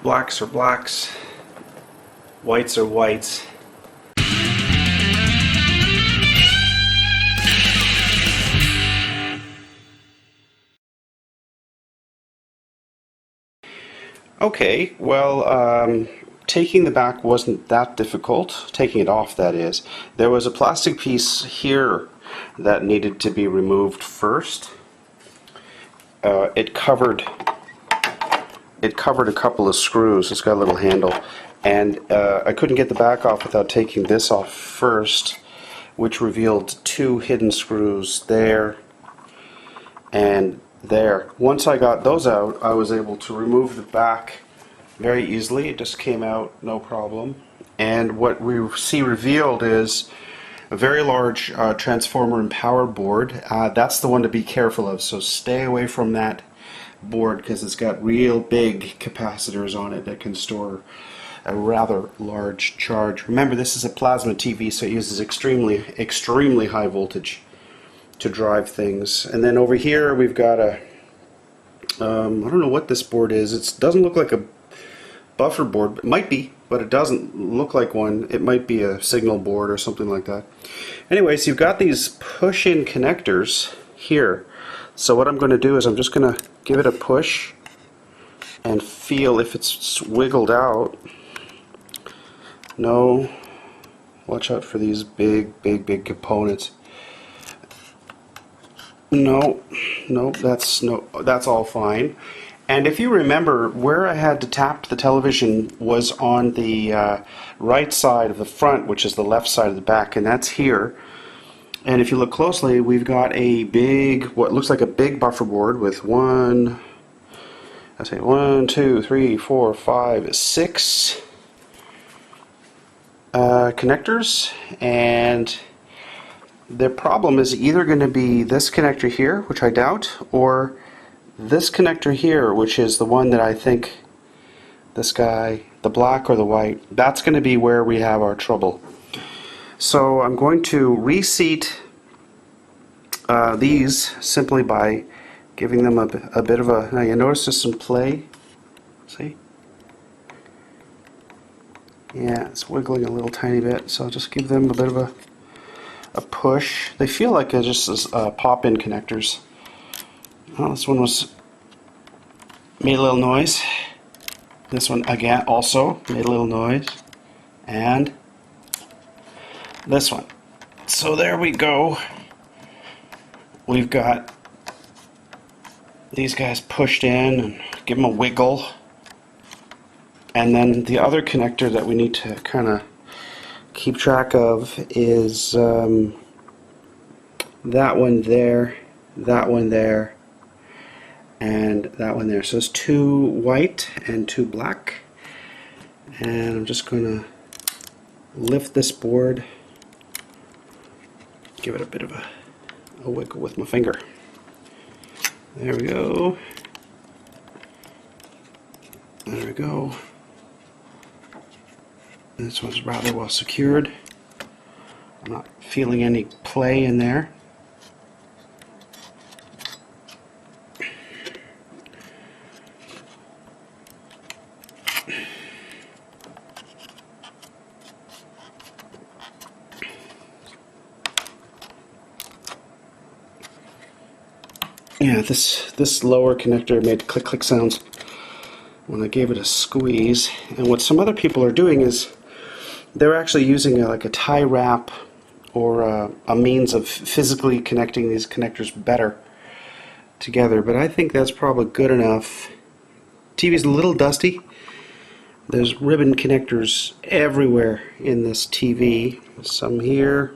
Blacks are blacks, whites are whites. Okay, well, taking the back wasn't that difficult. Taking it off, that is. There was a plastic piece here that needed to be removed first. It covered a couple of screws. It's got a little handle, and I couldn't get the back off without taking this off first, which revealed two hidden screws there and there. Once I got those out, I was able to remove the back very easily. It just came out no problem. And what we see revealed is a very large transformer and power board. That's the one to be careful of, so stay away from that board because it's got real big capacitors on it that can store a rather large charge. Remember, this is a plasma TV, so it uses extremely high voltage to drive things. And then over here we've got a I don't know what this board is. It doesn't look like a buffer board. It might be, but it doesn't look like one. It might be a signal board or something like that. Anyways, you've got these push-in connectors here. So what I'm going to do is I'm just going to give it a push and feel if it's wiggled out. No, watch out for these big components. No, that's all fine. And if you remember, where I had to tap the television was on the right side of the front, which is the left side of the back, and that's here. And if you look closely, we've got a big, what looks like a big buffer board with 1, 2, 3, 4, 5, 6 connectors, and the problem is either going to be this connector here, which I doubt, or this connector here, which is the one that I think, this guy, the black or the white, that's going to be where we have our trouble. So I'm going to reseat these simply by giving them a bit of a, now you notice there's some play, see? Yeah, it's wiggling a little tiny bit, so I'll just give them a bit of a push. They feel like they're just pop-in connectors. Well, this one made a little noise. This one again also made a little noise, and this one. So there we go. We've got these guys pushed in, and give them a wiggle, and then the other connector that we need to kind of keep track of is that one there, that one there, and that one there. So it's 2 white and 2 black, and I'm just going to lift this board, give it a bit of a wiggle with my finger. There we go. There we go. This one's rather well secured. I'm not feeling any play in there. Yeah, this lower connector made click sounds when I gave it a squeeze. And what some other people are doing is they're actually using like a tie wrap or a means of physically connecting these connectors better together. But I think that's probably good enough. TV's a little dusty. There's ribbon connectors everywhere in this TV. Some here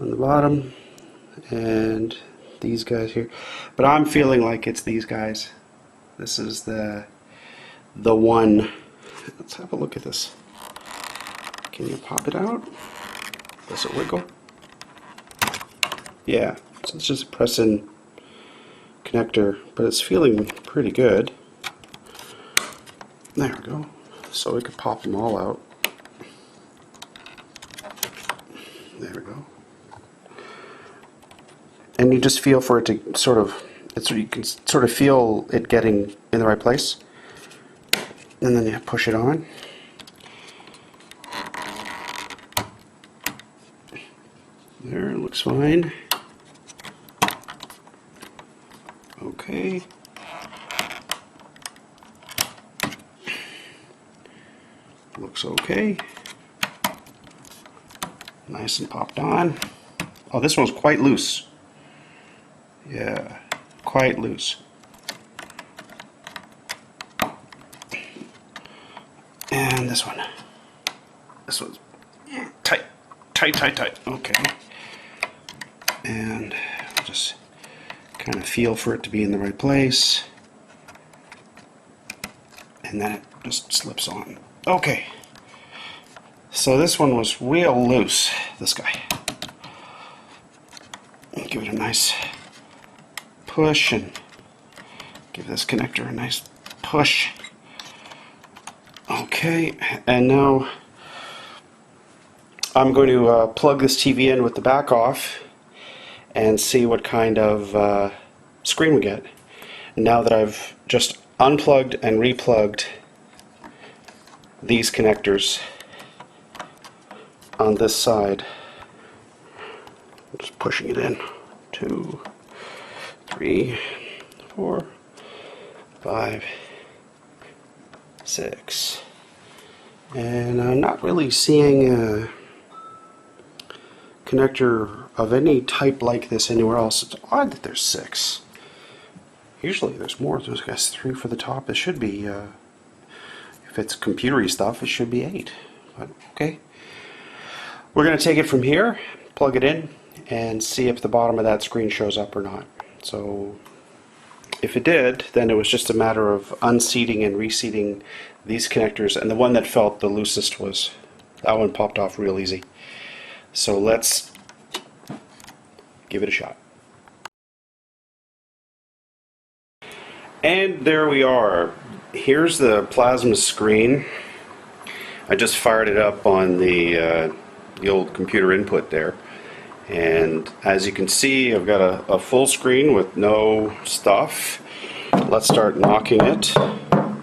on the bottom, and these guys here, but I'm feeling like it's these guys. This is the one. Let's have a look at this. Can you pop it out? Does it wiggle? Yeah, so it's just a press-in connector, but it's feeling pretty good. There we go. So we could pop them all out. There we go. And you just feel for it to sort of, you can sort of feel it getting in the right place. and then you push it on. There, it looks fine. Okay. Looks okay. Nice and popped on. Oh, this one's quite loose. Yeah, quite loose. And this one. This one's tight, tight, tight, tight. Okay. And I'll just kind of feel for it to be in the right place. And then it just slips on. Okay. So this one was real loose, this guy. Give it a nice push and give this connector a nice push. Okay, and now I'm going to plug this TV in with the back off and see what kind of screen we get. Now that I've just unplugged and replugged these connectors on this side. Just pushing it in. 2, 3, 4, 5, 6. And I'm not really seeing a connector of any type like this anywhere else. It's odd that there's 6. Usually there's more. There's, I guess, 3 for the top. It should be, if it's computery stuff, it should be 8. But okay. We're going to take it from here, plug it in, and see if the bottom of that screen shows up or not. So if it did, then it was just a matter of unseating and reseating these connectors, and the one that felt the loosest was, that one popped off real easy. So let's give it a shot. And there we are. Here's the plasma screen. I just fired it up on the old computer input there, and as you can see, I've got a full screen with no stuff. Let's start knocking it and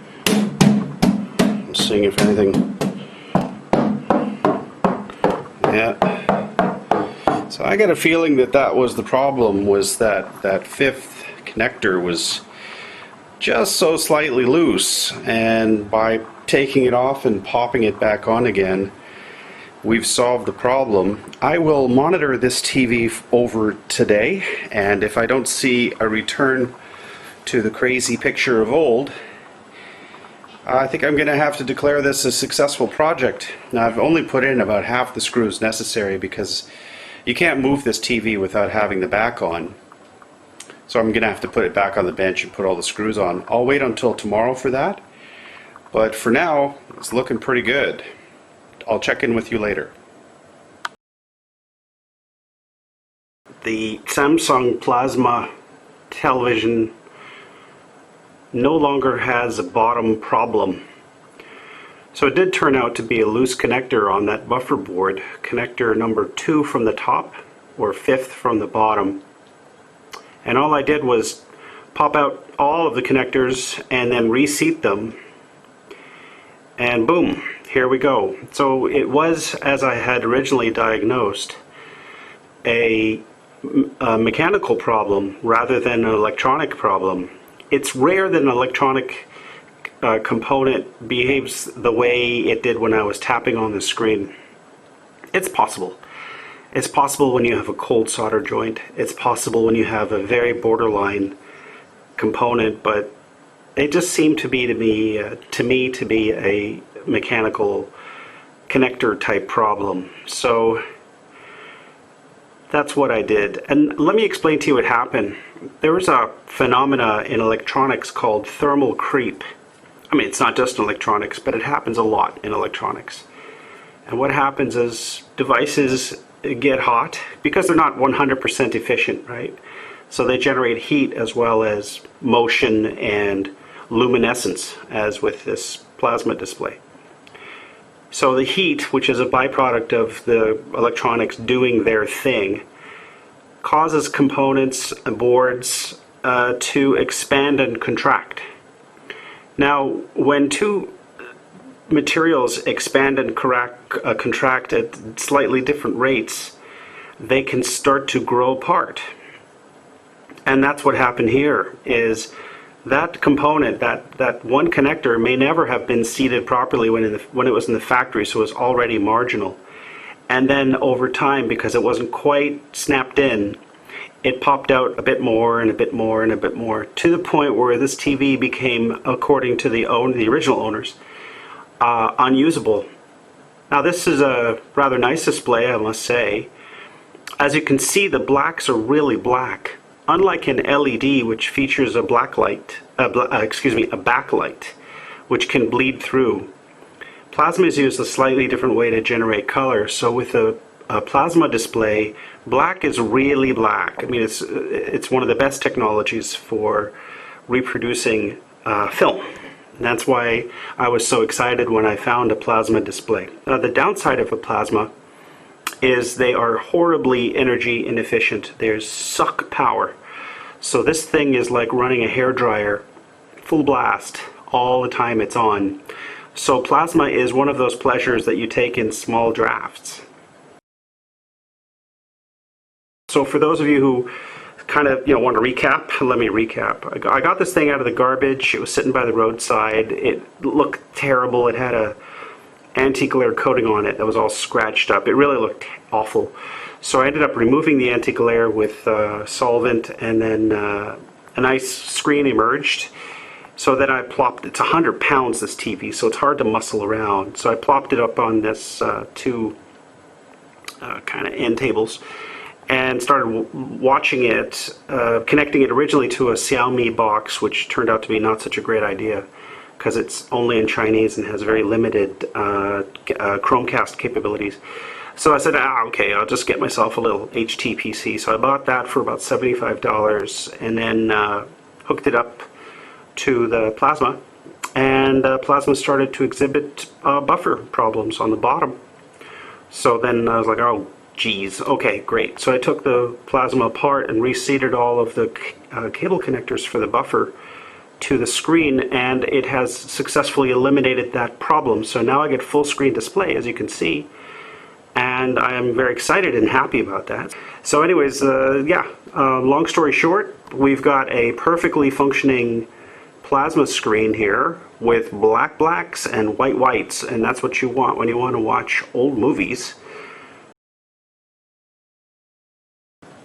seeing if anything. Yeah, so I got a feeling that that was the problem, was that fifth connector was just so slightly loose, and by taking it off and popping it back on again, we've solved the problem. I will monitor this TV over today, and if I don't see a return to the crazy picture of old, I think I'm going to have to declare this a successful project. Now, I've only put in about half the screws necessary because you can't move this TV without having the back on. So I'm going to have to put it back on the bench and put all the screws on. I'll wait until tomorrow for that, but for now, it's looking pretty good. I'll check in with you later. The Samsung Plasma television no longer has a bottom problem. So it did turn out to be a loose connector on that buffer board, connector number 2 from the top, or 5th from the bottom. And all I did was pop out all of the connectors and then reseat them, and boom, here we go. So it was, as I had originally diagnosed, a mechanical problem rather than an electronic problem. It's rare that an electronic component behaves the way it did when I was tapping on the screen. It's possible. It's possible when you have a cold solder joint. It's possible when you have a very borderline component, but it just seemed to be to me to be a mechanical connector type problem. So that's what I did. And let me explain to you what happened. There was a phenomena in electronics called thermal creep. I mean, it's not just in electronics, but it happens a lot in electronics. And what happens is devices get hot because they're not 100% efficient, right? So they generate heat as well as motion and luminescence, as with this plasma display. So the heat, which is a byproduct of the electronics doing their thing, causes components and boards to expand and contract. Now, when two materials expand and contract at slightly different rates, they can start to grow apart. And that's what happened here, is that component, that one connector may never have been seated properly when it was in the factory, so it was already marginal. And then over time, because it wasn't quite snapped in, it popped out a bit more and a bit more and a bit more, to the point where this TV became, according to the original owners, unusable. Now this is a rather nice display, I must say. As you can see, the blacks are really black. Unlike an LED, which features a backlight, which can bleed through. Plasma is used a slightly different way to generate color. So with a plasma display, black is really black. I mean, it's one of the best technologies for reproducing film. And that's why I was so excited when I found a plasma display. The downside of a plasma is they are horribly energy inefficient. They suck power. So this thing is like running a hairdryer, full blast, all the time it's on. So plasma is one of those pleasures that you take in small drafts. So for those of you who kind of want to recap, let me recap. I got this thing out of the garbage. It was sitting by the roadside. It looked terrible. It had a anti-glare coating on it that was all scratched up. It really looked awful. So I ended up removing the anti-glare with solvent, and then a nice screen emerged. So then I plopped, it's 100 pounds, this TV, so it's hard to muscle around. So I plopped it up on this two kind of end tables and started watching it, connecting it originally to a Xiaomi box, which turned out to be not such a great idea because it's only in Chinese and has very limited Chromecast capabilities. So I said, okay, I'll just get myself a little HT-PC. So I bought that for about $75 and then hooked it up to the plasma, and plasma started to exhibit buffer problems on the bottom. So then I was like, oh geez, okay, great. So I took the plasma apart and reseated all of the cable connectors for the buffer to the screen, and it has successfully eliminated that problem. So now I get full screen display, as you can see, and I am very excited and happy about that. So anyways, long story short, we've got a perfectly functioning plasma screen here with black blacks and white whites, and that's what you want when you want to watch old movies.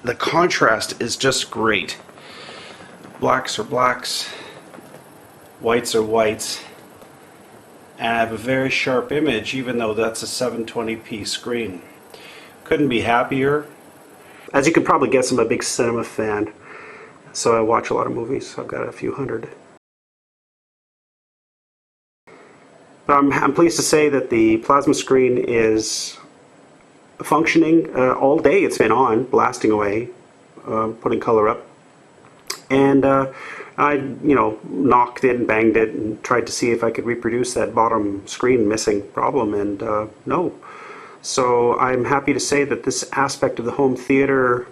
The contrast is just great. Blacks are blacks, whites are whites, and I have a very sharp image even though that's a 720p screen. Couldn't be happier. As you can probably guess, I'm a big cinema fan, so I watch a lot of movies. I've got a few hundred. I'm pleased to say that the plasma screen is functioning all day. It's been on, blasting away, putting color up. And I, knocked it and banged it and tried to see if I could reproduce that bottom screen missing problem, and no. So I'm happy to say that this aspect of the home theater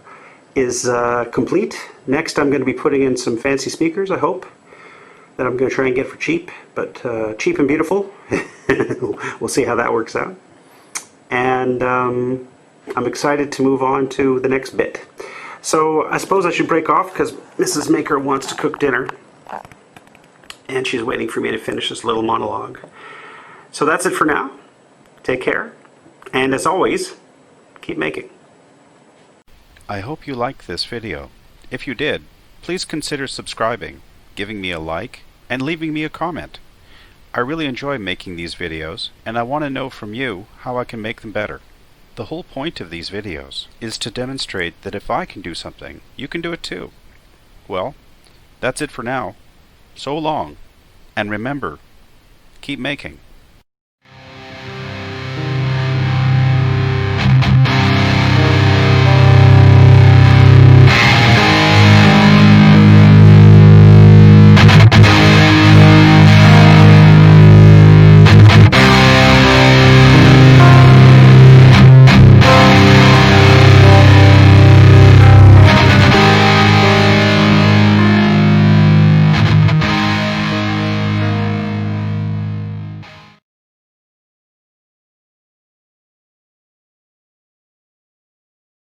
is complete. Next, I'm going to be putting in some fancy speakers, I hope, that I'm going to try and get for cheap, but cheap and beautiful. We'll see how that works out. And I'm excited to move on to the next bit. So I suppose I should break off because Mrs. Maker wants to cook dinner, and she's waiting for me to finish this little monologue. So that's it for now. Take care, and as always, keep making. I hope you liked this video. If you did, please consider subscribing, giving me a like, and leaving me a comment. I really enjoy making these videos, and I want to know from you how I can make them better. The whole point of these videos is to demonstrate that if I can do something, you can do it too. Well, that's it for now. So long, and remember, keep making.